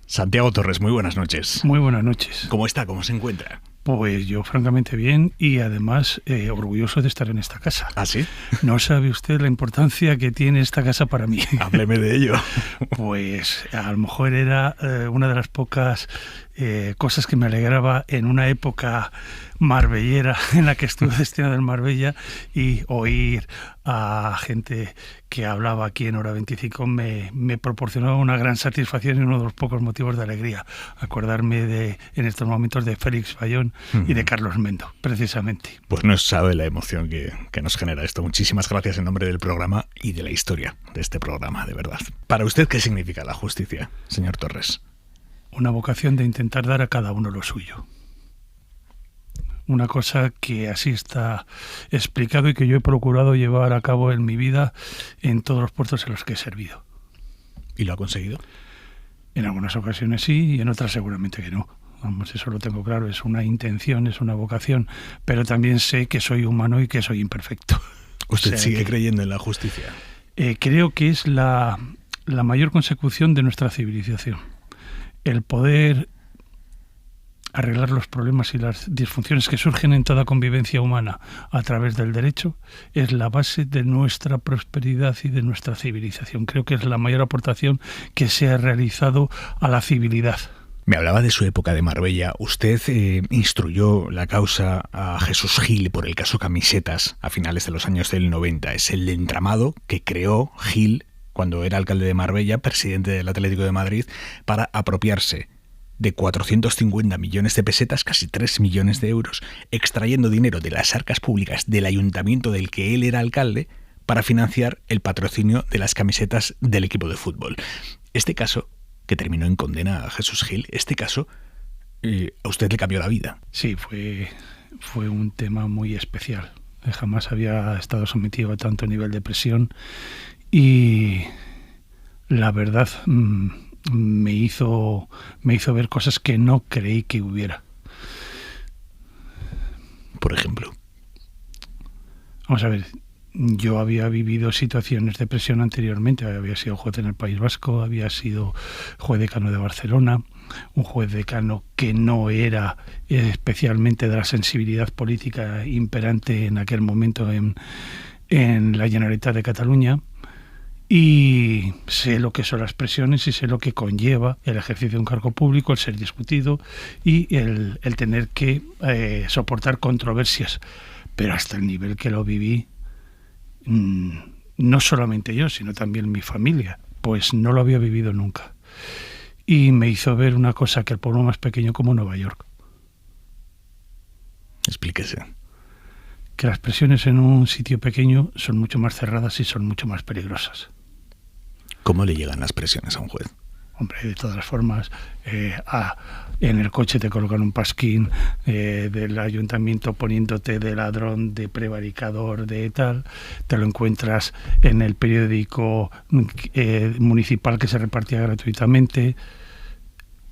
Santiago Torres, muy buenas noches. Muy buenas noches. ¿Cómo está? ¿Cómo se encuentra? Pues yo francamente bien y además orgulloso de estar en esta casa. ¿Ah, sí? No sabe usted la importancia que tiene esta casa para mí. Hábleme de ello. Pues a lo mejor era una de las pocas cosas que me alegraba en una época marbellera en la que estuve destinado en Marbella, y oír a gente que hablaba aquí en Hora 25 me proporcionaba una gran satisfacción y uno de los pocos motivos de alegría. Acordarme en estos momentos de Félix Fayón y de Carlos Mendo, precisamente. Pues no sabe la emoción que nos genera esto. Muchísimas gracias en nombre del programa y de la historia de este programa, de verdad. Para usted, ¿qué significa la justicia, señor Torres? Una vocación de intentar dar a cada uno lo suyo. Una cosa que así está explicado y que yo he procurado llevar a cabo en mi vida en todos los puestos en los que he servido. ¿Y lo ha conseguido? En algunas ocasiones sí y en otras seguramente que no. Vamos, eso lo tengo claro, es una intención, es una vocación, pero también sé que soy humano y que soy imperfecto. ¿Usted sigue creyendo en la justicia? Creo que es la mayor consecución de nuestra civilización. El poder arreglar los problemas y las disfunciones que surgen en toda convivencia humana a través del derecho es la base de nuestra prosperidad y de nuestra civilización. Creo que es la mayor aportación que se ha realizado a la civilidad. Me hablaba de su época de Marbella. Usted instruyó la causa a Jesús Gil por el caso Camisetas a finales de los años del 90. Es el entramado que creó Gil cuando era alcalde de Marbella, presidente del Atlético de Madrid, para apropiarse de 450 millones de pesetas, casi 3 millones de euros, extrayendo dinero de las arcas públicas del ayuntamiento del que él era alcalde para financiar el patrocinio de las camisetas del equipo de fútbol. Este caso, que terminó en condena a Jesús Gil, este caso a usted le cambió la vida. Sí, fue un tema muy especial. Jamás había estado sometido a tanto nivel de presión y la verdad me hizo ver cosas que no creí que hubiera. Por ejemplo. Vamos a ver, yo había vivido situaciones de presión anteriormente. Había sido juez en el País Vasco, había sido juez decano de Barcelona, un juez decano que no era especialmente de la sensibilidad política imperante en aquel momento en la Generalitat de Cataluña. Y sé lo que son las presiones y sé lo que conlleva el ejercicio de un cargo público, el ser discutido y el tener que soportar controversias. Pero hasta el nivel que lo viví, no solamente yo, sino también mi familia, pues no lo había vivido nunca. Y me hizo ver una cosa, que el pueblo más pequeño como Nueva York. Explíquese. Que las presiones en un sitio pequeño son mucho más cerradas y son mucho más peligrosas. ¿Cómo le llegan las presiones a un juez? Hombre, de todas las formas, en el coche te colocan un pasquín del ayuntamiento poniéndote de ladrón, de prevaricador, de tal. Te lo encuentras en el periódico municipal que se repartía gratuitamente,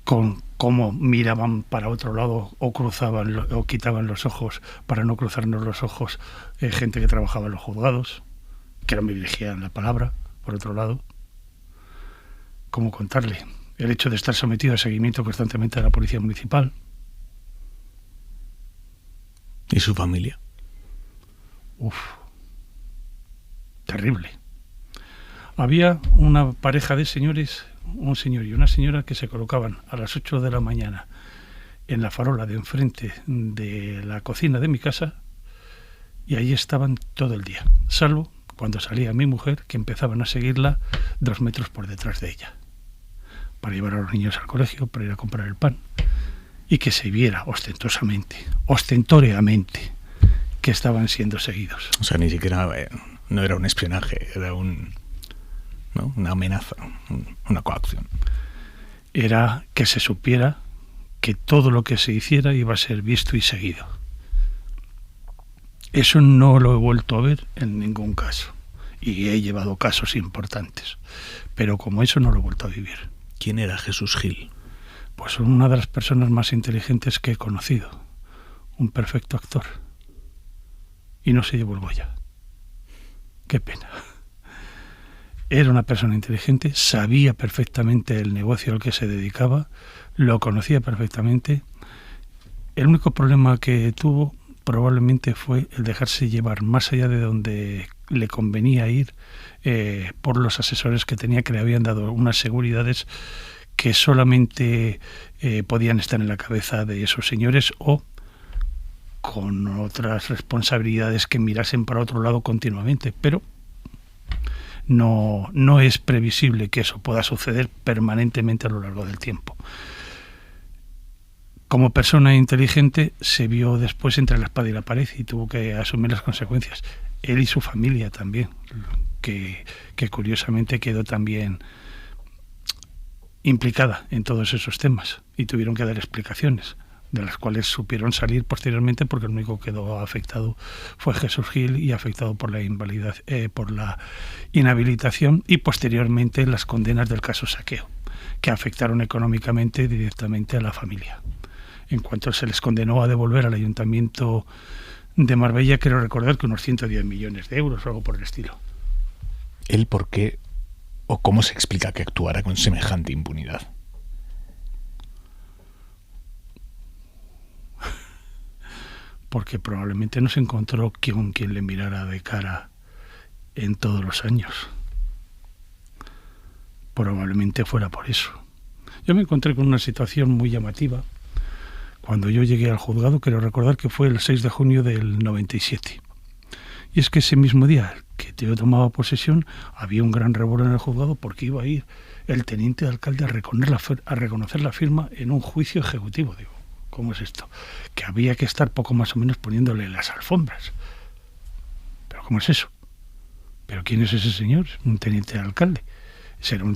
con cómo miraban para otro lado o cruzaban o quitaban los ojos para no cruzarnos los ojos gente que trabajaba en los juzgados, que no me dirigían la palabra, por otro lado. ¿Cómo contarle? El hecho de estar sometido a seguimiento constantemente de la policía municipal. ¿Y su familia? Terrible. Había una pareja de señores, un señor y una señora, que se colocaban a las 8 de la mañana en la farola de enfrente de la cocina de mi casa y allí estaban todo el día, salvo cuando salía mi mujer, que empezaban a seguirla 2 metros por detrás de ella, para llevar a los niños al colegio, para ir a comprar el pan, y que se viera ostentoriamente, que estaban siendo seguidos. O sea, ni siquiera no era un espionaje, era una amenaza, una coacción. Era que se supiera que todo lo que se hiciera iba a ser visto y seguido. Eso no lo he vuelto a ver en ningún caso. Y he llevado casos importantes. Pero como eso no lo he vuelto a vivir. ¿Quién era Jesús Gil? Pues una de las personas más inteligentes que he conocido. Un perfecto actor. Y no se llevó el Goya. Qué pena. Era una persona inteligente, sabía perfectamente el negocio al que se dedicaba, lo conocía perfectamente. El único problema que tuvo probablemente fue el dejarse llevar más allá de donde le convenía ir por los asesores que tenía, que le habían dado unas seguridades que solamente podían estar en la cabeza de esos señores, o con otras responsabilidades que mirasen para otro lado continuamente, pero no es previsible que eso pueda suceder permanentemente a lo largo del tiempo. Como persona inteligente se vio después entre la espada y la pared y tuvo que asumir las consecuencias. Él y su familia también, que curiosamente quedó también implicada en todos esos temas y tuvieron que dar explicaciones, de las cuales supieron salir posteriormente, porque el único que quedó afectado fue Jesús Gil, y afectado por la por la inhabilitación y posteriormente las condenas del caso Saqueo, que afectaron económicamente directamente a la familia. En cuanto se les condenó a devolver al Ayuntamiento de Marbella, quiero recordar que unos 110 millones de euros o algo por el estilo. ¿Él por qué o cómo se explica que actuara con semejante impunidad? Porque probablemente no se encontró quien le mirara de cara en todos los años. Probablemente fuera por eso. Yo me encontré con una situación muy llamativa cuando yo llegué al juzgado. Quiero recordar que fue el 6 de junio del 97. Y es que ese mismo día que yo tomaba posesión, había un gran revuelo en el juzgado, porque iba a ir el teniente de alcalde a reconocer la firma en un juicio ejecutivo. Digo, ¿cómo es esto? Que había que estar poco más o menos poniéndole las alfombras. ¿Pero cómo es eso? ¿Pero quién es ese señor? Un teniente de alcalde.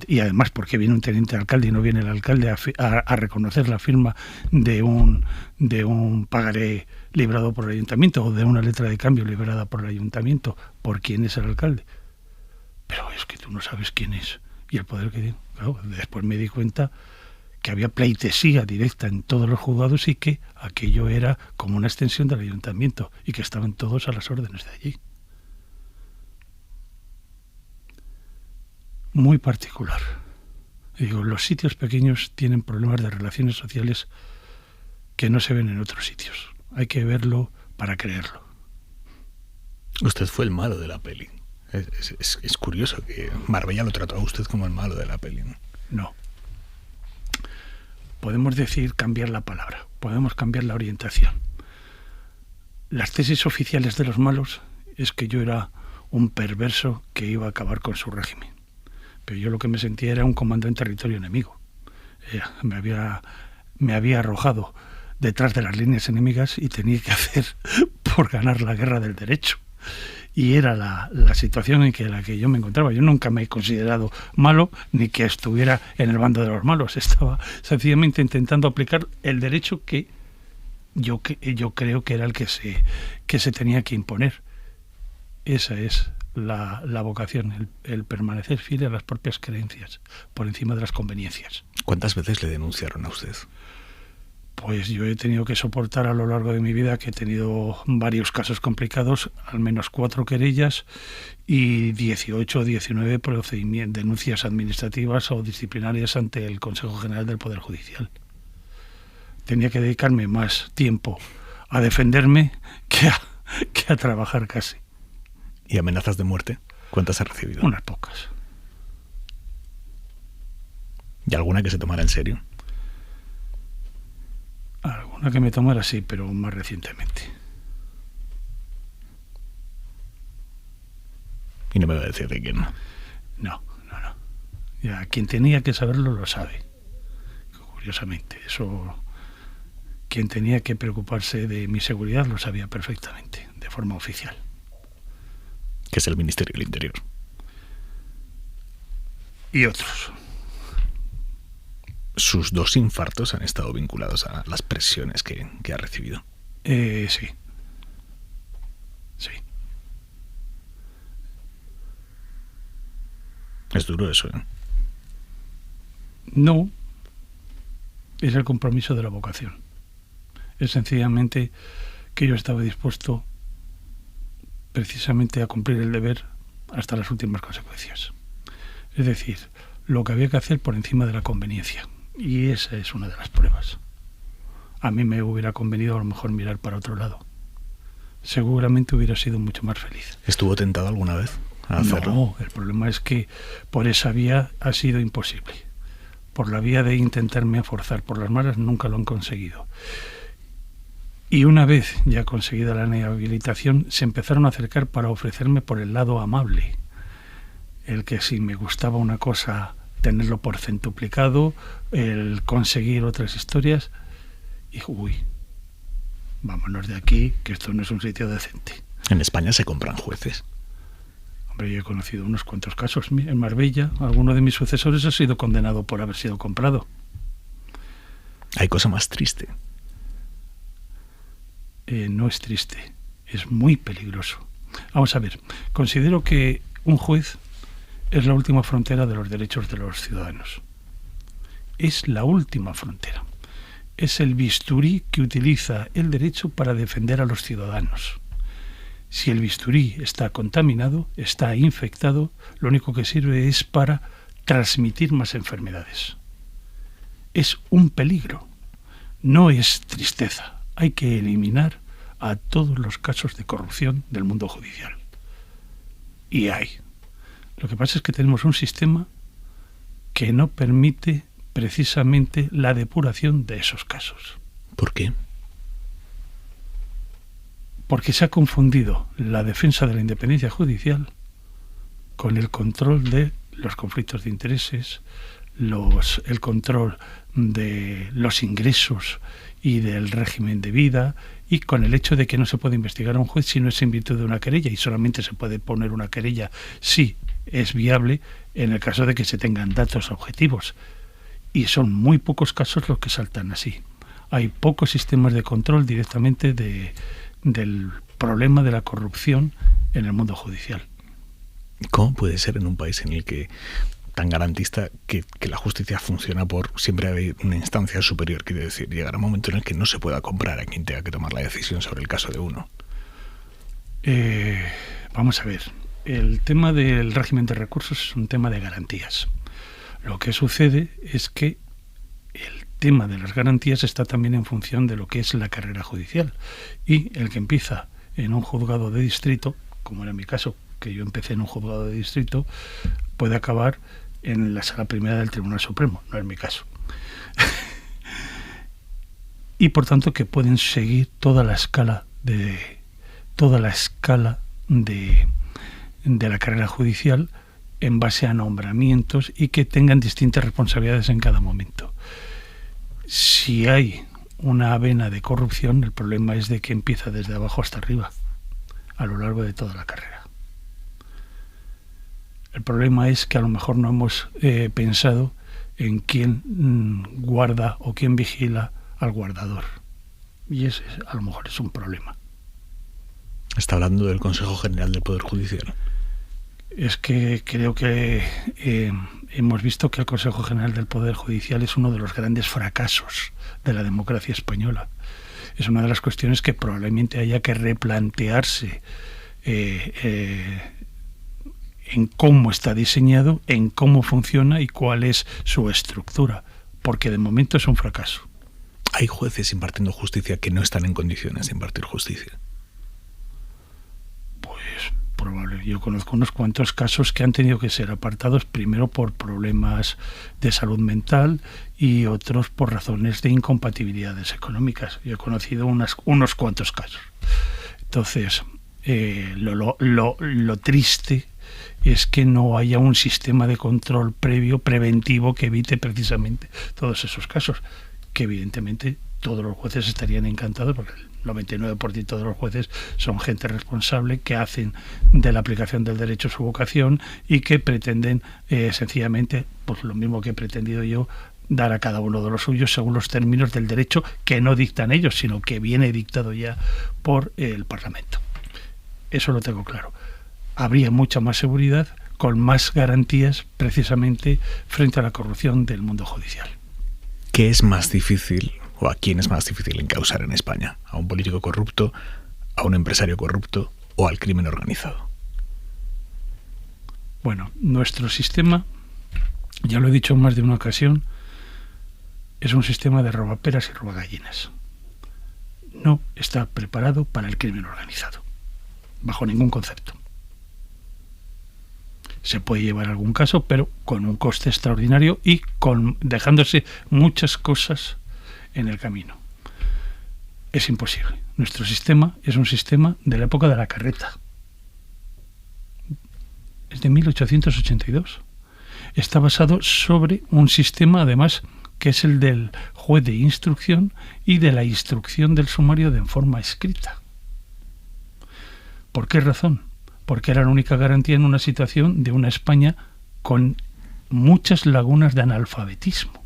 Y además, ¿por qué viene un teniente de alcalde y no viene el alcalde a reconocer la firma de un pagaré librado por el ayuntamiento, o de una letra de cambio librada por el ayuntamiento? ¿Por quién es el alcalde? Pero es que tú no sabes quién es. Y el poder que tiene. Claro, después me di cuenta que había pleitesía directa en todos los juzgados y que aquello era como una extensión del ayuntamiento y que estaban todos a las órdenes de allí. Muy particular. Digo, los sitios pequeños tienen problemas de relaciones sociales que no se ven en otros sitios. Hay que verlo para creerlo. Usted fue el malo de la peli. Es curioso que Marbella lo trató a usted como el malo de la peli, ¿no? No. Podemos decir cambiar la palabra, podemos cambiar la orientación. Las tesis oficiales de los malos es que yo era un perverso que iba a acabar con su régimen. Pero yo lo que me sentía era un comando en territorio enemigo. Me había arrojado detrás de las líneas enemigas y tenía que hacer por ganar la guerra del derecho. Y era la situación en la que yo me encontraba. Yo nunca me he considerado malo, ni que estuviera en el bando de los malos. Estaba sencillamente intentando aplicar el derecho que yo creo que era el que se tenía que imponer. Esa es la vocación, el permanecer fiel a las propias creencias por encima de las conveniencias. ¿Cuántas veces le denunciaron a usted? Pues yo he tenido que soportar a lo largo de mi vida, que he tenido varios casos complicados, al menos 4 querellas y 18 o 19 denuncias administrativas o disciplinarias ante el Consejo General del Poder Judicial. Tenía que dedicarme más tiempo a defenderme que a trabajar casi. ¿Y amenazas de muerte? ¿Cuántas ha recibido? Unas pocas. ¿Y alguna que se tomara en serio? Alguna que me tomara, sí, pero más recientemente. Y no me va a decir de quién. No. Ya, quien tenía que saberlo lo sabe. Curiosamente, eso... Quien tenía que preocuparse de mi seguridad lo sabía perfectamente, de forma oficial. Que es el Ministerio del Interior. Y otros. ¿Sus 2 infartos han estado vinculados a las presiones que ha recibido? Sí. Es duro eso, ¿eh? No. Es el compromiso de la vocación. Es sencillamente que yo estaba dispuesto precisamente a cumplir el deber hasta las últimas consecuencias. Es decir, lo que había que hacer por encima de la conveniencia. Y esa es una de las pruebas. A mí me hubiera convenido a lo mejor mirar para otro lado. Seguramente hubiera sido mucho más feliz. ¿Estuvo tentado alguna vez a hacerlo? No, el problema es que por esa vía ha sido imposible. Por la vía de intentarme forzar por las malas nunca lo han conseguido. Y una vez ya conseguida la inhabilitación, se empezaron a acercar para ofrecerme por el lado amable. El que si me gustaba una cosa, tenerlo por centuplicado, el conseguir otras historias. Y uy, vámonos de aquí, que esto no es un sitio decente. ¿En España se compran jueces? Hombre, yo he conocido unos cuantos casos. En Marbella, alguno de mis sucesores ha sido condenado por haber sido comprado. ¿Hay cosa más triste? No es triste, es muy peligroso. Vamos a ver, considero que un juez es la última frontera de los derechos de los ciudadanos. Es la última frontera. Es el bisturí que utiliza el derecho para defender a los ciudadanos. Si el bisturí está contaminado, está infectado, lo único que sirve es para transmitir más enfermedades. Es un peligro, no es tristeza. Hay que eliminar a todos los casos de corrupción del mundo judicial. Y hay. Lo que pasa es que tenemos un sistema que no permite precisamente la depuración de esos casos. ¿Por qué? Porque se ha confundido la defensa de la independencia judicial con el control de los conflictos de intereses, el control de los ingresos y del régimen de vida, y con el hecho de que no se puede investigar a un juez si no es en virtud de una querella, y solamente se puede poner una querella si es viable en el caso de que se tengan datos objetivos. Y son muy pocos casos los que saltan así. Hay pocos sistemas de control directamente del problema de la corrupción en el mundo judicial. ¿Cómo puede ser en un país en el que tan garantista que la justicia funciona por siempre haber una instancia superior? Quiere decir, llegará un momento en el que no se pueda comprar a quien tenga que tomar la decisión sobre el caso de uno. Vamos a ver. El tema del régimen de recursos es un tema de garantías. Lo que sucede es que el tema de las garantías está también en función de lo que es la carrera judicial. Y el que empieza en un juzgado de distrito, como era mi caso, que yo empecé en un juzgado de distrito, puede acabar en la sala primera del Tribunal Supremo, no es mi caso. Y por tanto que pueden seguir toda la escala de la carrera judicial en base a nombramientos y que tengan distintas responsabilidades en cada momento. Si hay una vena de corrupción, el problema es de que empieza desde abajo hasta arriba, a lo largo de toda la carrera. El problema es que a lo mejor no hemos pensado en quién guarda o quién vigila al guardador. Y ese a lo mejor es un problema. Está hablando del Consejo General del Poder Judicial. Es que creo que hemos visto que el Consejo General del Poder Judicial es uno de los grandes fracasos de la democracia española. Es una de las cuestiones que probablemente haya que replantearse en cómo está diseñado, en cómo funciona y cuál es su estructura, porque de momento es un fracaso. ¿Hay jueces impartiendo justicia que no están en condiciones de impartir justicia? Pues probable. Yo conozco unos cuantos casos que han tenido que ser apartados primero por problemas de salud mental y otros por razones de incompatibilidades económicas. Yo he conocido unos cuantos casos. Entonces, lo triste es que no haya un sistema de control previo, preventivo, que evite precisamente todos esos casos, que evidentemente todos los jueces estarían encantados, porque el 99% de los jueces son gente responsable que hacen de la aplicación del derecho su vocación y que pretenden sencillamente, pues lo mismo que he pretendido yo, dar a cada uno de los suyos según los términos del derecho que no dictan ellos, sino que viene dictado ya por el Parlamento. Eso lo tengo claro. Habría mucha más seguridad, con más garantías precisamente frente a la corrupción del mundo judicial. ¿Qué es más difícil o a quién es más difícil encausar en España? ¿A un político corrupto, a un empresario corrupto o al crimen organizado? Bueno, nuestro sistema ya lo he dicho en más de una ocasión, es un sistema de robaperas y robagallinas. No está preparado para el crimen organizado, bajo ningún concepto. Se puede llevar algún caso, pero con un coste extraordinario y dejándose muchas cosas en el camino. Es imposible. Nuestro sistema es un sistema de la época de la carreta. Es de 1882. Está basado sobre un sistema, además, que es el del juez de instrucción y de la instrucción del sumario de forma escrita. ¿Por qué razón? Porque era la única garantía en una situación de una España con muchas lagunas de analfabetismo,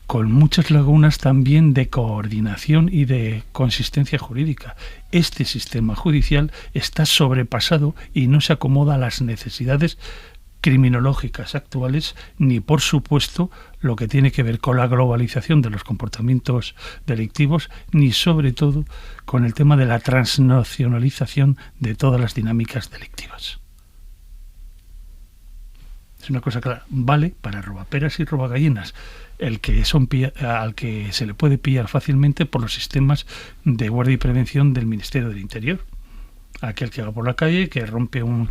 con muchas lagunas también de coordinación y de consistencia jurídica. Este sistema judicial está sobrepasado y no se acomoda a las necesidades criminológicas actuales, ni por supuesto lo que tiene que ver con la globalización de los comportamientos delictivos, ni sobre todo con el tema de la transnacionalización de todas las dinámicas delictivas. Es una cosa clara, vale para robaperas y robagallinas, al que se le puede pillar fácilmente por los sistemas de guardia y prevención del Ministerio del Interior. Aquel que va por la calle, que rompe un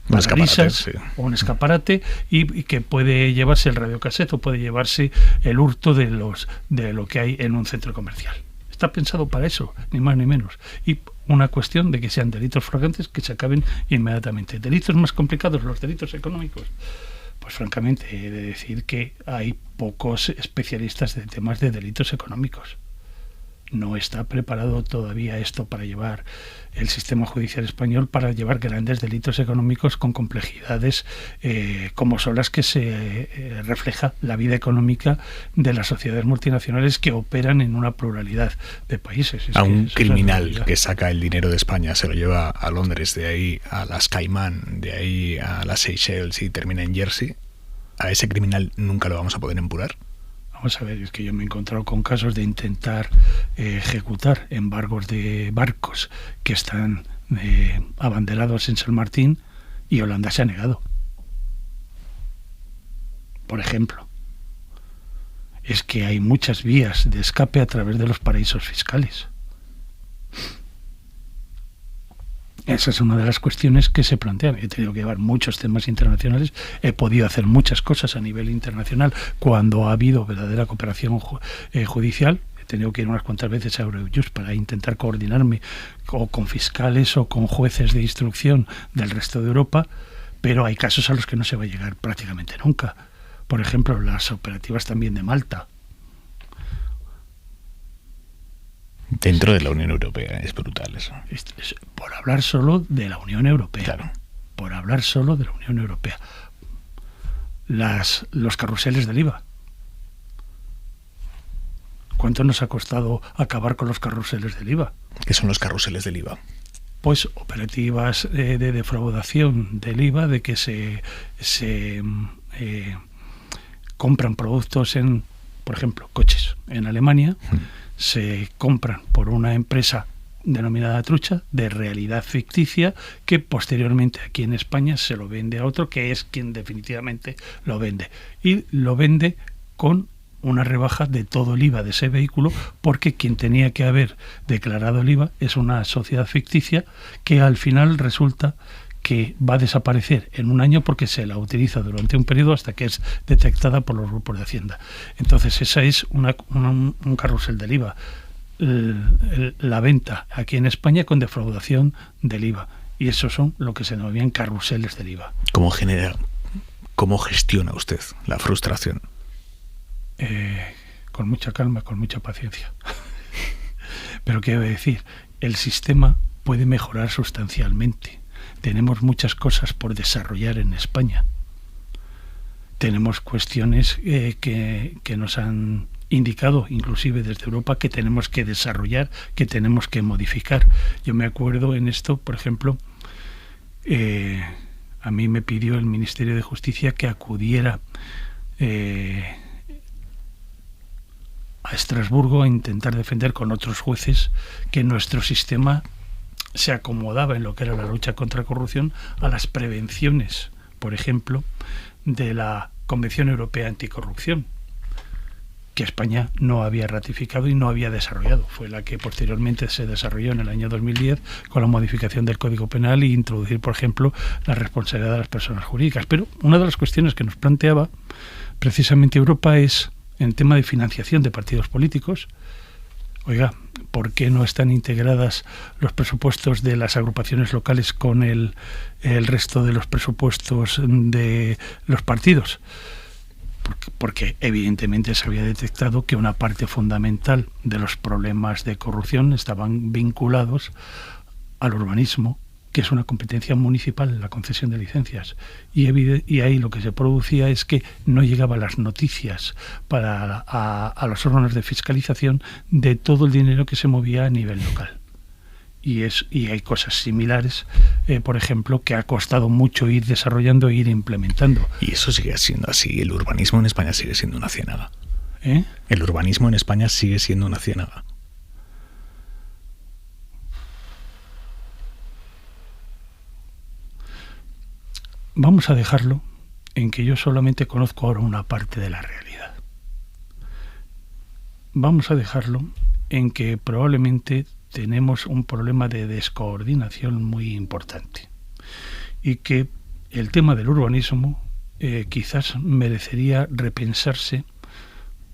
parabrisas, sí, o un escaparate y que puede llevarse el radiocassette o puede llevarse el hurto de lo que hay en un centro comercial. Está pensado para eso, ni más ni menos. Y una cuestión de que sean delitos flagrantes que se acaben inmediatamente. Delitos más complicados, los delitos económicos. Pues francamente he de decir que hay pocos especialistas de temas de delitos económicos. No está preparado todavía esto para llevar el sistema judicial español, para llevar grandes delitos económicos con complejidades como son las que se refleja la vida económica de las sociedades multinacionales que operan en una pluralidad de países. A un criminal que saca el dinero de España, se lo lleva a Londres, de ahí a las Caimán, de ahí a las Seychelles y termina en Jersey, ¿a ese criminal nunca lo vamos a poder empurar? Vamos a ver, es que yo me he encontrado con casos de intentar ejecutar embargos de barcos que están abanderados en San Martín y Holanda se ha negado. Por ejemplo, es que hay muchas vías de escape a través de los paraísos fiscales. Esa es una de las cuestiones que se plantean. He tenido que llevar muchos temas internacionales, he podido hacer muchas cosas a nivel internacional cuando ha habido verdadera cooperación judicial. He tenido que ir unas cuantas veces a Eurojust para intentar coordinarme o con fiscales o con jueces de instrucción del resto de Europa, pero hay casos a los que no se va a llegar prácticamente nunca. Por ejemplo, las operativas también de Malta. Dentro de la Unión Europea, es brutal eso. Por hablar solo de la Unión Europea. Claro. Por hablar solo de la Unión Europea. Los carruseles del IVA. ¿Cuánto nos ha costado acabar con los carruseles del IVA? ¿Qué son los carruseles del IVA? Pues operativas de defraudación del IVA, de que se compran productos en, por ejemplo, coches en Alemania, se compran por una empresa denominada trucha, de realidad ficticia, que posteriormente aquí en España se lo vende a otro, que es quien definitivamente lo vende. Y lo vende con una rebaja de todo el IVA de ese vehículo, porque quien tenía que haber declarado el IVA es una sociedad ficticia que al final resulta que va a desaparecer en un año porque se la utiliza durante un periodo hasta que es detectada por los grupos de Hacienda. Entonces esa es un carrusel del IVA. La venta aquí en España con defraudación del IVA. Y esos son lo que se denominan carruseles del IVA. ¿Cómo gestiona usted la frustración? Con mucha calma, con mucha paciencia. Pero quiero decir, el sistema puede mejorar sustancialmente. Tenemos muchas cosas por desarrollar en España. Tenemos cuestiones que nos han indicado, inclusive desde Europa, que tenemos que desarrollar, que tenemos que modificar. Yo me acuerdo en esto, por ejemplo, a mí me pidió el Ministerio de Justicia que acudiera a Estrasburgo a intentar defender con otros jueces que nuestro sistema se acomodaba en lo que era la lucha contra la corrupción a las prevenciones, por ejemplo, de la Convención Europea Anticorrupción, que España no había ratificado y no había desarrollado. Fue la que posteriormente se desarrolló en el año 2010 con la modificación del Código Penal e introducir, por ejemplo, la responsabilidad de las personas jurídicas. Pero una de las cuestiones que nos planteaba precisamente Europa es, en tema de financiación de partidos políticos, oiga, ¿por qué no están integradas los presupuestos de las agrupaciones locales con el resto de los presupuestos de los partidos? Porque evidentemente se había detectado que una parte fundamental de los problemas de corrupción estaban vinculados al urbanismo, que es una competencia municipal, la concesión de licencias. Y ahí lo que se producía es que no llegaban las noticias a los órganos de fiscalización de todo el dinero que se movía a nivel local. Y hay cosas similares, por ejemplo, que ha costado mucho ir desarrollando e ir implementando. Y eso sigue siendo así. El urbanismo en España sigue siendo una ciénaga. ¿Eh? El urbanismo en España sigue siendo una ciénaga. Vamos a dejarlo en que yo solamente conozco ahora una parte de la realidad. Vamos a dejarlo en que probablemente tenemos un problema de descoordinación muy importante y que el tema del urbanismo quizás merecería repensarse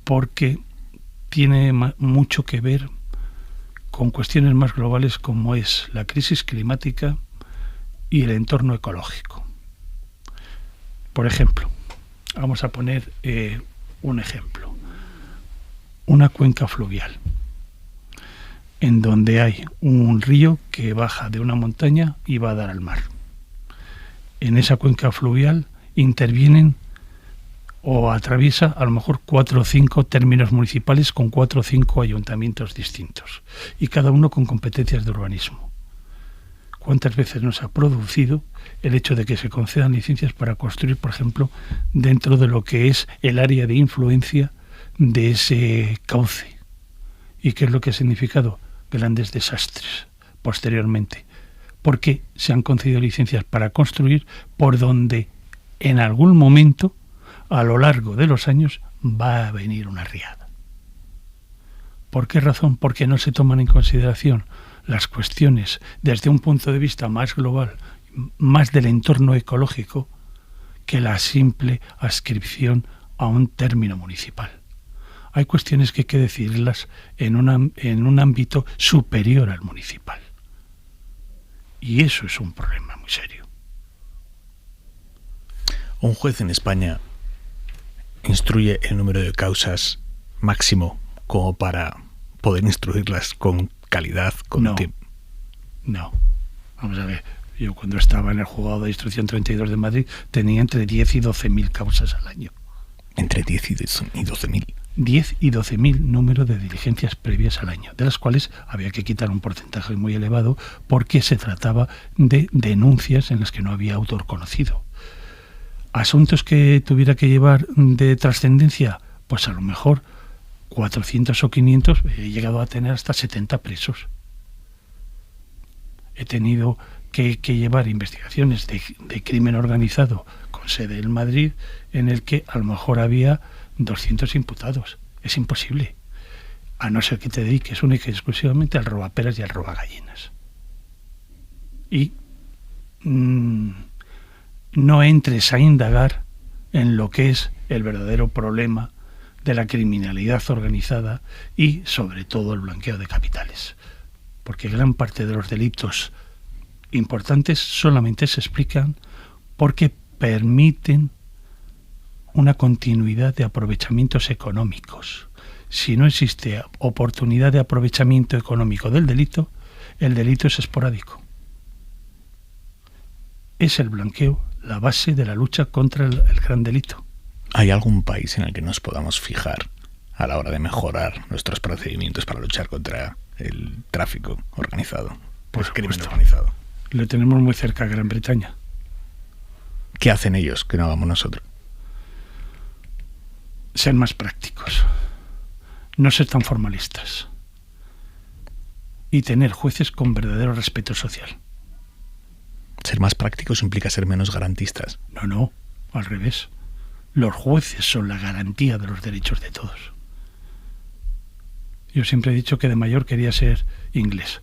porque tiene mucho que ver con cuestiones más globales como es la crisis climática y el entorno ecológico. Por ejemplo, vamos a poner un ejemplo, una cuenca fluvial, en donde hay un río que baja de una montaña y va a dar al mar. En esa cuenca fluvial intervienen o atraviesa a lo mejor 4 o 5 términos municipales con 4 o 5 ayuntamientos distintos, y cada uno con competencias de urbanismo. ¿Cuántas veces nos ha producido el hecho de que se concedan licencias para construir, por ejemplo, dentro de lo que es el área de influencia de ese cauce? ¿Y qué es lo que ha significado? Grandes desastres posteriormente, porque se han concedido licencias para construir por donde en algún momento, a lo largo de los años, va a venir una riada. ¿Por qué razón? Porque no se toman en consideración las cuestiones desde un punto de vista más global, más del entorno ecológico, que la simple adscripción a un término municipal. Hay cuestiones que hay que decidirlas en un ámbito superior al municipal. Y eso es un problema muy serio. Un juez en España instruye el número de causas máximo como para poder instruirlas con calidad, con tiempo. No. Vamos a ver. Yo cuando estaba en el juzgado de instrucción 32 de Madrid tenía entre 10 y 12.000 causas al año. ¿Entre 10 y 12.000? 10 y 12.000 números de diligencias previas al año, de las cuales había que quitar un porcentaje muy elevado porque se trataba de denuncias en las que no había autor conocido. Asuntos que tuviera que llevar de trascendencia, pues a lo mejor 400 o 500, he llegado a tener hasta 70 presos. He tenido que llevar investigaciones de crimen organizado con sede en Madrid, en el que a lo mejor había 200 imputados. Es imposible, a no ser que te dediques única y exclusivamente al robaperas y al robagallinas. Y no entres a indagar en lo que es el verdadero problema de la criminalidad organizada y sobre todo el blanqueo de capitales, porque gran parte de los delitos importantes solamente se explican porque permiten una continuidad de aprovechamientos económicos. Si no existe oportunidad de aprovechamiento económico del delito, el delito es esporádico. Es el blanqueo la base de la lucha contra el gran delito. ¿Hay algún país en el que nos podamos fijar a la hora de mejorar nuestros procedimientos para luchar contra el tráfico organizado, el crimen organizado? Lo tenemos muy cerca a Gran Bretaña. ¿Qué hacen ellos que no hagamos nosotros? Ser más prácticos, no ser tan formalistas. y tener jueces con verdadero respeto social. ¿Ser más prácticos implica ser menos garantistas? No, al revés. Los jueces son la garantía de los derechos de todos. Yo siempre he dicho que de mayor quería ser inglés.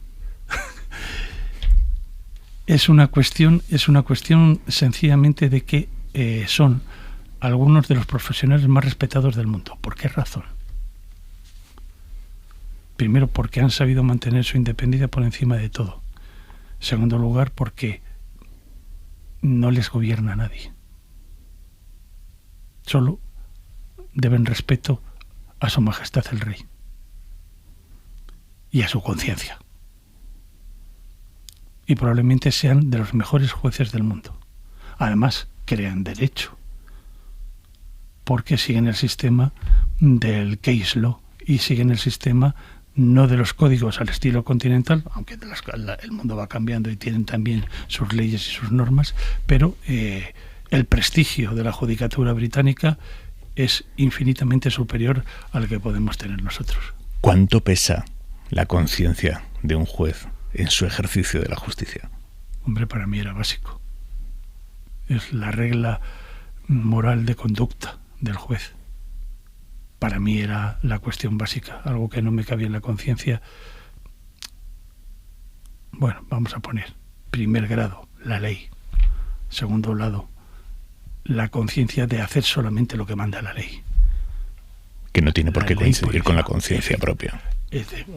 Es una cuestión sencillamente de que son algunos de los profesionales más respetados del mundo. ¿Por qué razón? Primero, porque han sabido mantener su independencia por encima de todo. En segundo lugar, porque no les gobierna nadie. Solo deben respeto a Su Majestad el Rey y a su conciencia. Y probablemente sean de los mejores jueces del mundo. Además, crean derecho, porque siguen el sistema del case law y siguen el sistema no de los códigos al estilo continental, aunque el mundo va cambiando y tienen también sus leyes y sus normas, pero el prestigio de la judicatura británica es infinitamente superior al que podemos tener nosotros. ¿Cuánto pesa la conciencia de un juez en su ejercicio de la justicia? Hombre, para mí era básico. Es la regla moral de conducta del juez. Para mí era la cuestión básica, algo que no me cabía en la conciencia. Bueno, vamos a poner, primer grado, la ley. Segundo grado, la conciencia de hacer solamente lo que manda la ley. Que no tiene por qué coincidir con la conciencia propia.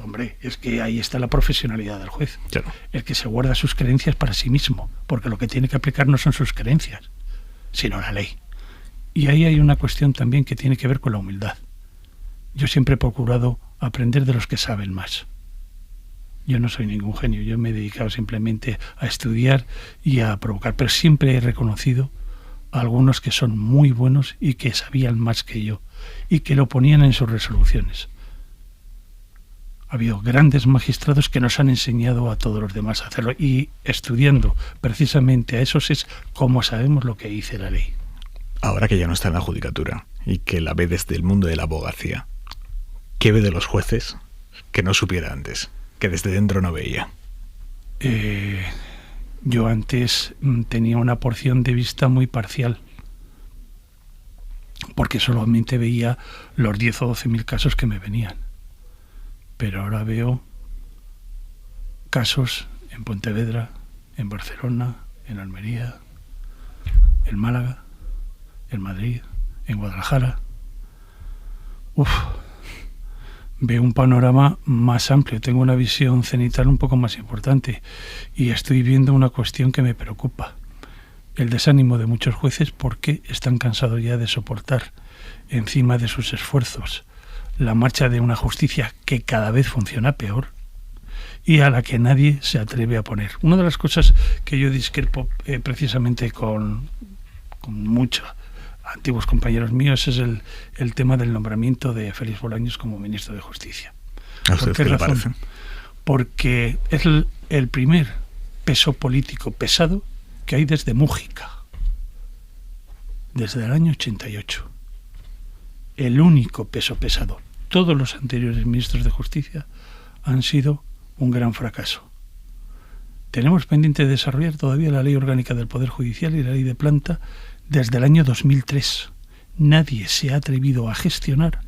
Hombre, es que ahí está la profesionalidad del juez. Claro. El que se guarda sus creencias para sí mismo, porque lo que tiene que aplicar no son sus creencias, sino la ley. Y ahí hay una cuestión también que tiene que ver con la humildad. Yo siempre he procurado aprender de los que saben más. Yo no soy ningún genio, yo me he dedicado simplemente a estudiar y a provocar, pero siempre he reconocido a algunos que son muy buenos y que sabían más que yo y que lo ponían en sus resoluciones. Ha habido grandes magistrados que nos han enseñado a todos los demás a hacerlo, y estudiando precisamente a esos es como sabemos lo que dice la ley. Ahora que ya no está en la judicatura y que la ve desde el mundo de la abogacía, ¿qué ve de los jueces que no supiera antes, que desde dentro no veía? Yo antes tenía una porción de vista muy parcial, porque solamente veía los 10 o 12 mil casos que me venían. Pero ahora veo casos en Pontevedra, en Barcelona, en Almería, en Málaga, en Madrid, en Guadalajara. Veo un panorama más amplio, tengo una visión cenital un poco más importante y estoy viendo una cuestión que me preocupa. El desánimo de muchos jueces porque están cansados ya de soportar encima de sus esfuerzos la marcha de una justicia que cada vez funciona peor y a la que nadie se atreve a poner. Una de las cosas que yo discrepo precisamente con muchos antiguos compañeros míos es el tema del nombramiento de Félix Bolaños como ministro de Justicia. ¿A usted qué le parece? Porque es el primer peso político pesado que hay desde Mújica, desde el año 88. El único peso pesado. Todos los anteriores ministros de Justicia han sido un gran fracaso. Tenemos pendiente de desarrollar todavía la Ley Orgánica del Poder Judicial y la Ley de Planta desde el año 2003. Nadie se ha atrevido a gestionar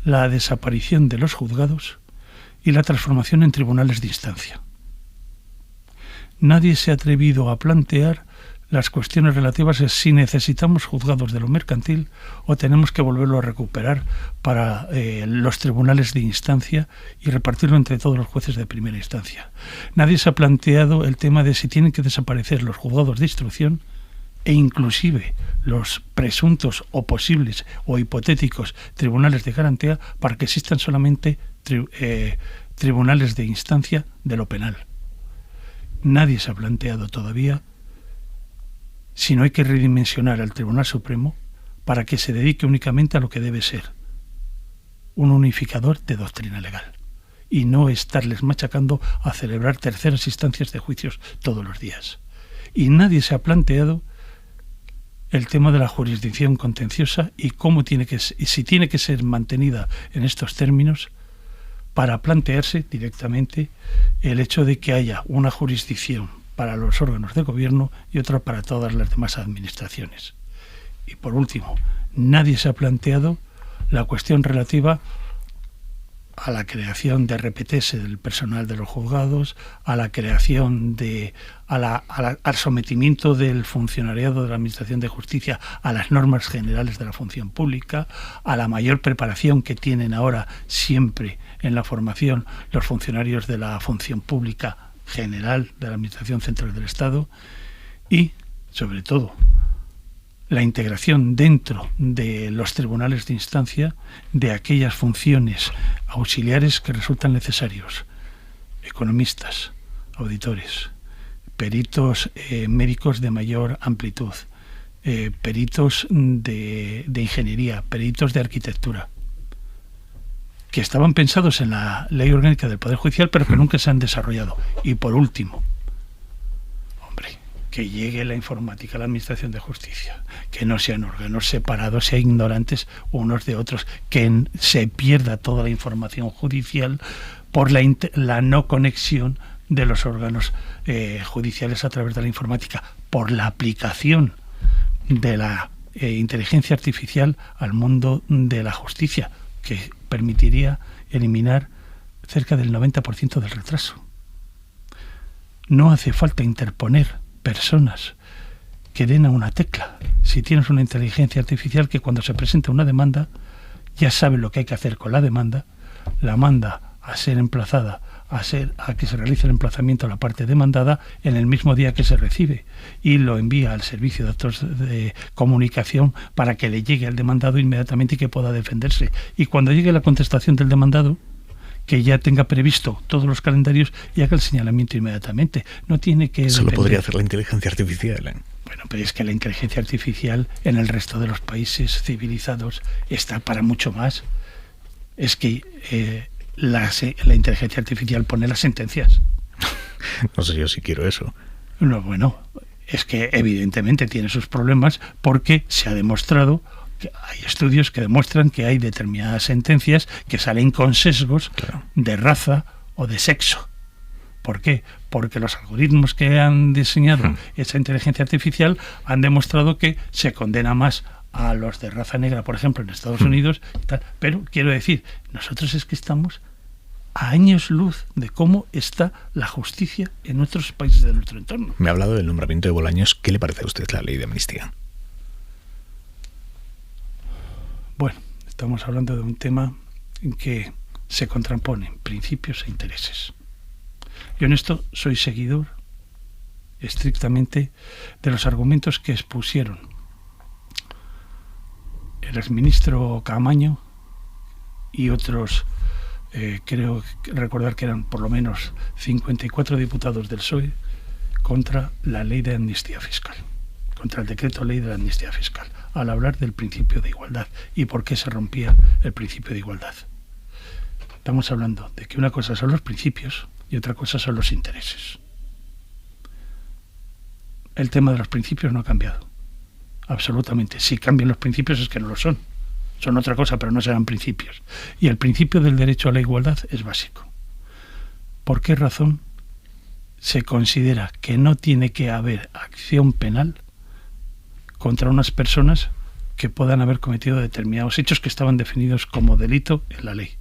la desaparición de los juzgados y la transformación en tribunales de instancia. Nadie se ha atrevido a plantear las cuestiones relativas a si necesitamos juzgados de lo mercantil o tenemos que volverlo a recuperar para los tribunales de instancia y repartirlo entre todos los jueces de primera instancia. Nadie se ha planteado el tema de si tienen que desaparecer los juzgados de instrucción e inclusive los presuntos o posibles o hipotéticos tribunales de garantía para que existan solamente tribunales de instancia de lo penal. Nadie se ha planteado todavía si no hay que redimensionar al Tribunal Supremo para que se dedique únicamente a lo que debe ser un unificador de doctrina legal y no estarles machacando a celebrar terceras instancias de juicios todos los días. Y nadie se ha planteado el tema de la jurisdicción contenciosa y cómo tiene que, si tiene que ser mantenida en estos términos para plantearse directamente el hecho de que haya una jurisdicción para los órganos de gobierno y otra para todas las demás administraciones. Y por último, nadie se ha planteado la cuestión relativa a la creación de RPTs del personal de los juzgados, a la creación al sometimiento del funcionariado de la Administración de Justicia a las normas generales de la función pública, a la mayor preparación que tienen ahora siempre en la formación los funcionarios de la función pública general de la Administración Central del Estado y, sobre todo, la integración dentro de los tribunales de instancia de aquellas funciones auxiliares que resultan necesarios: economistas, auditores, peritos médicos de mayor amplitud, peritos de ingeniería, peritos de arquitectura, que estaban pensados en la Ley Orgánica del Poder Judicial, pero que nunca se han desarrollado. Y por último, que llegue la informática a la Administración de Justicia, que no sean órganos separados e ignorantes unos de otros, que se pierda toda la información judicial por la no conexión de los órganos judiciales a través de la informática, por la aplicación de la inteligencia artificial al mundo de la justicia, que permitiría eliminar cerca del 90% del retraso. No hace falta interponer personas que den a una tecla. Si tienes una inteligencia artificial que cuando se presenta una demanda ya sabe lo que hay que hacer con la demanda, la manda a ser emplazada, a que se realice el emplazamiento a la parte demandada en el mismo día que se recibe, y lo envía al servicio de datos de comunicación para que le llegue al demandado inmediatamente y que pueda defenderse. Y cuando llegue la contestación del demandado, que ya tenga previsto todos los calendarios y haga el señalamiento inmediatamente. No tiene que... Eso lo podría hacer la inteligencia artificial, ¿eh? Bueno, pero es que la inteligencia artificial en el resto de los países civilizados está para mucho más. Es que la inteligencia artificial pone las sentencias. No sé yo si quiero eso. No, bueno, es que evidentemente tiene sus problemas porque se ha demostrado... Hay estudios que demuestran que hay determinadas sentencias que salen con sesgos, claro, de raza o de sexo. ¿Por qué? Porque los algoritmos que han diseñado esa inteligencia artificial han demostrado que se condena más a los de raza negra, por ejemplo, en Estados Unidos y tal. Pero quiero decir, nosotros es que estamos a años luz de cómo está la justicia en nuestros países de nuestro entorno. Me ha hablado del nombramiento de Bolaños. ¿Qué le parece a usted la ley de amnistía? Bueno, estamos hablando de un tema en que se contraponen principios e intereses. Yo en esto soy seguidor estrictamente de los argumentos que expusieron el exministro Caamaño y otros, creo recordar que eran por lo menos 54 diputados del PSOE, contra la ley de amnistía fiscal, contra el decreto ley de la amnistía fiscal, al hablar del principio de igualdad y por qué se rompía el principio de igualdad. Estamos hablando de que una cosa son los principios y otra cosa son los intereses. El tema de los principios no ha cambiado, absolutamente. Si cambian los principios es que no lo son. Son otra cosa, pero no serán principios. Y el principio del derecho a la igualdad es básico. ¿Por qué razón se considera que no tiene que haber acción penal contra unas personas que puedan haber cometido determinados hechos que estaban definidos como delito en la ley?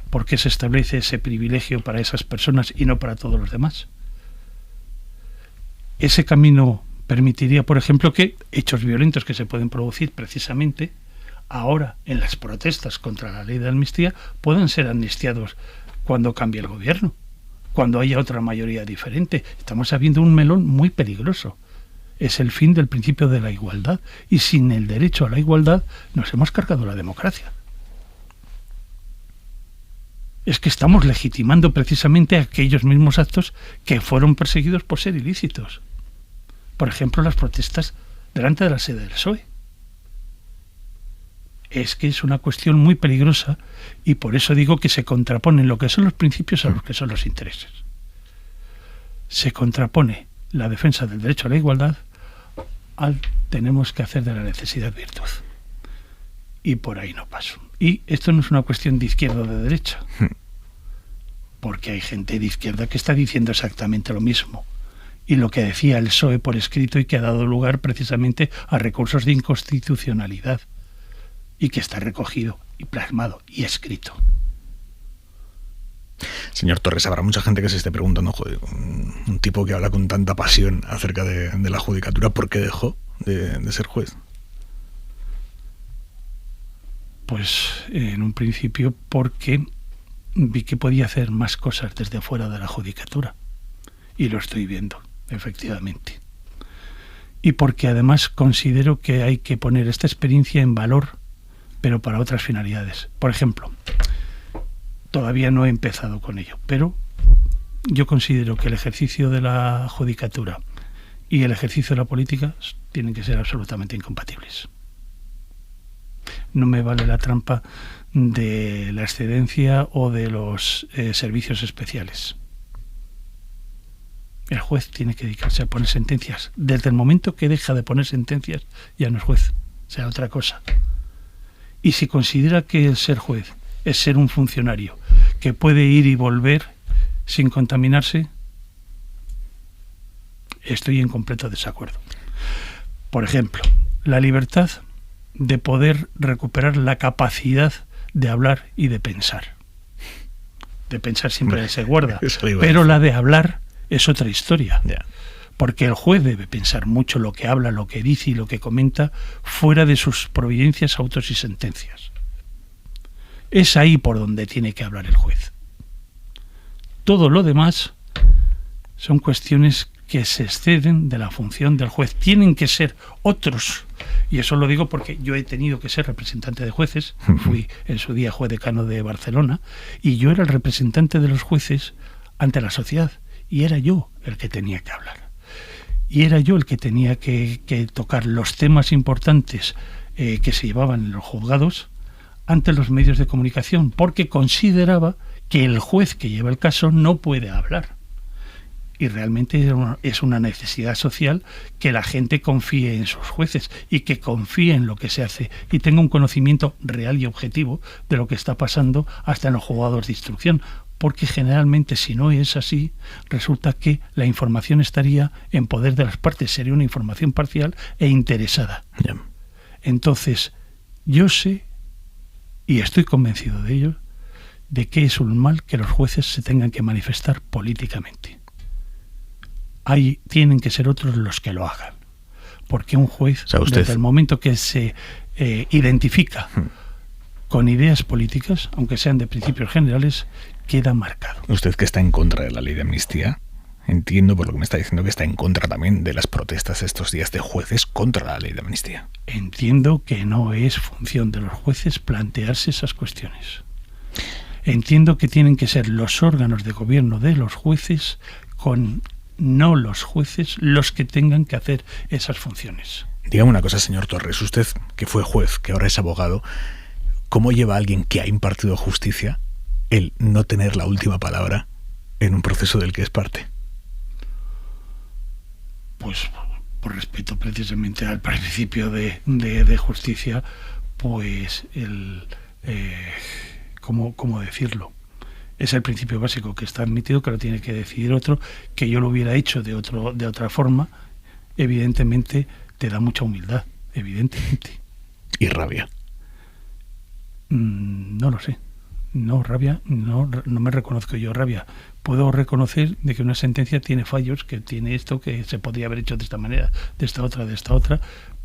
¿Por qué se establece ese privilegio para esas personas y no para todos los demás? Ese camino permitiría, por ejemplo, que hechos violentos que se pueden producir precisamente ahora en las protestas contra la ley de amnistía puedan ser amnistiados cuando cambie el gobierno, cuando haya otra mayoría diferente. Estamos abriendo un melón muy peligroso. Es el fin del principio de la igualdad, y sin el derecho a la igualdad nos hemos cargado la democracia. Es que estamos legitimando precisamente aquellos mismos actos que fueron perseguidos por ser ilícitos. Por ejemplo, las protestas delante de la sede del PSOE. Es que es una cuestión muy peligrosa y por eso digo que se contraponen lo que son los principios a lo que son los intereses. Se contrapone la defensa del derecho a la igualdad al tenemos que hacer de la necesidad virtud. Y por ahí no paso. Y esto no es una cuestión de izquierda o de derecha. porque hay gente de izquierda que está diciendo exactamente lo mismo. Y lo que decía el PSOE por escrito y que ha dado lugar precisamente a recursos de inconstitucionalidad. Y que está recogido y plasmado y escrito. Señor Torres, habrá mucha gente que se esté preguntando, joder, un tipo que habla con tanta pasión acerca de la judicatura, ¿por qué dejó de ser juez? Pues en un principio porque vi que podía hacer más cosas desde fuera de la judicatura. Y lo estoy viendo, efectivamente. Y porque además considero que hay que poner esta experiencia en valor, pero para otras finalidades. Por ejemplo, todavía no he empezado con ello, pero yo considero que el ejercicio de la judicatura y el ejercicio de la política tienen que ser absolutamente incompatibles. No me vale la trampa de la excedencia o de los servicios especiales. El juez tiene que dedicarse a poner sentencias. Desde el momento que deja de poner sentencias, ya no es juez, será otra cosa. Y si considera que el ser juez es ser un funcionario que puede ir y volver sin contaminarse, estoy en completo desacuerdo. Por ejemplo, la libertad de poder recuperar la capacidad de hablar y de pensar. De pensar siempre se guarda, pero la de hablar es otra historia. Yeah. Porque el juez debe pensar mucho lo que habla, lo que dice y lo que comenta fuera de sus providencias, autos y sentencias. Es ahí por donde tiene que hablar el juez. Todo lo demás son cuestiones que se exceden de la función del juez. Tienen que ser otros. Y eso lo digo porque yo he tenido que ser representante de jueces. Fui en su día juez decano de Barcelona y yo era el representante de los jueces ante la sociedad. Y era yo el que tenía que hablar. Y era yo el que tenía que tocar los temas importantes que se llevaban en los juzgados ante los medios de comunicación, porque consideraba que el juez que lleva el caso no puede hablar. Y realmente es una necesidad social que la gente confíe en sus jueces y que confíe en lo que se hace y tenga un conocimiento real y objetivo de lo que está pasando hasta en los juzgados de instrucción. Porque generalmente, si no es así, resulta que la información estaría en poder de las partes, sería una información parcial e interesada. Yeah. Entonces, yo sé, y estoy convencido de ello, de que es un mal que los jueces se tengan que manifestar políticamente. Ahí tienen que ser otros los que lo hagan. Porque un juez, desde el momento que se identifica con ideas políticas, aunque sean de principios generales, queda marcado. Usted que está en contra de la ley de amnistía, entiendo por lo que me está diciendo que está en contra también de las protestas estos días de jueces contra la ley de amnistía. Entiendo que no es función de los jueces plantearse esas cuestiones. Entiendo que tienen que ser los órganos de gobierno de los jueces, no los jueces, los que tengan que hacer esas funciones. Dígame una cosa, señor Torres, usted que fue juez, que ahora es abogado, ¿cómo lleva a alguien que ha impartido justicia el no tener la última palabra en un proceso del que es parte? Pues por respeto precisamente al principio de justicia, pues ¿cómo decirlo? Es el principio básico que está admitido, que lo tiene que decidir otro, que yo lo hubiera hecho de otra forma, evidentemente te da mucha humildad, evidentemente. ¿Y rabia? No lo sé. No, rabia, no me reconozco yo rabia. Puedo reconocer de que una sentencia tiene fallos, que tiene esto, que se podría haber hecho de esta manera, de esta otra,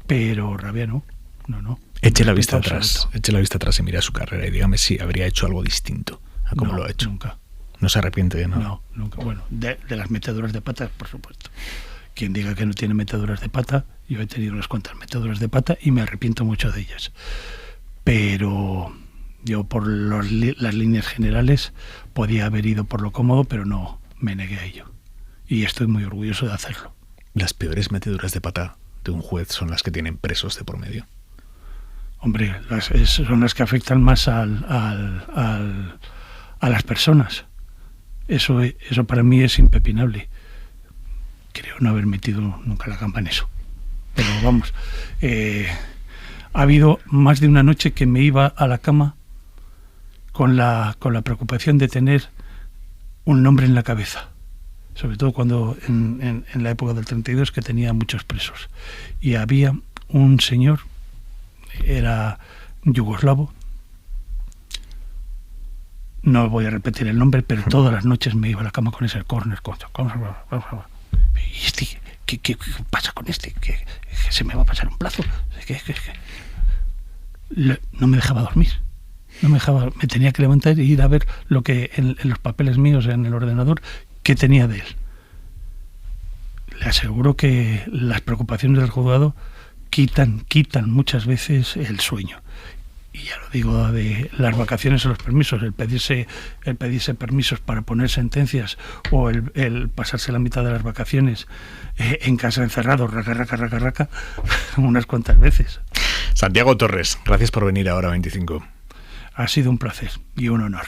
pero rabia no. Eche la vista atrás y mira su carrera y dígame si habría hecho algo distinto a cómo lo ha hecho. Nunca. ¿No se arrepiente de nada? No, nunca. Bueno, de las meteduras de pata, por supuesto. Quien diga que no tiene meteduras de pata, yo he tenido unas cuantas meteduras de pata y me arrepiento mucho de ellas. Pero yo por las líneas generales podía haber ido por lo cómodo, pero no me negué a ello. Y estoy muy orgulloso de hacerlo. Las peores meteduras de pata de un juez son las que tienen presos de por medio. Hombre, son las que afectan más a las personas. Eso para mí es impepinable. Creo no haber metido nunca la gamba en eso. Pero vamos, ha habido más de una noche que me iba a la cama con la preocupación de tener un nombre en la cabeza, sobre todo cuando en la época del 32, que tenía muchos presos. Y había un señor, era yugoslavo, no voy a repetir el nombre, pero todas las noches me iba a la cama con ese corner. ¿Y este? ¿Qué pasa con este? ¿Que se me va a pasar un plazo? No me dejaba dormir. Me tenía que levantar e ir a ver lo que en los papeles míos en el ordenador, qué tenía de él. Le aseguro que las preocupaciones del juzgado quitan muchas veces el sueño. Y ya lo digo de las vacaciones o los permisos, el pedirse permisos para poner sentencias, o el pasarse la mitad de las vacaciones en casa encerrado, raca, unas cuantas veces. Santiago Torres, gracias por venir a Hora 25. Ha sido un placer y un honor.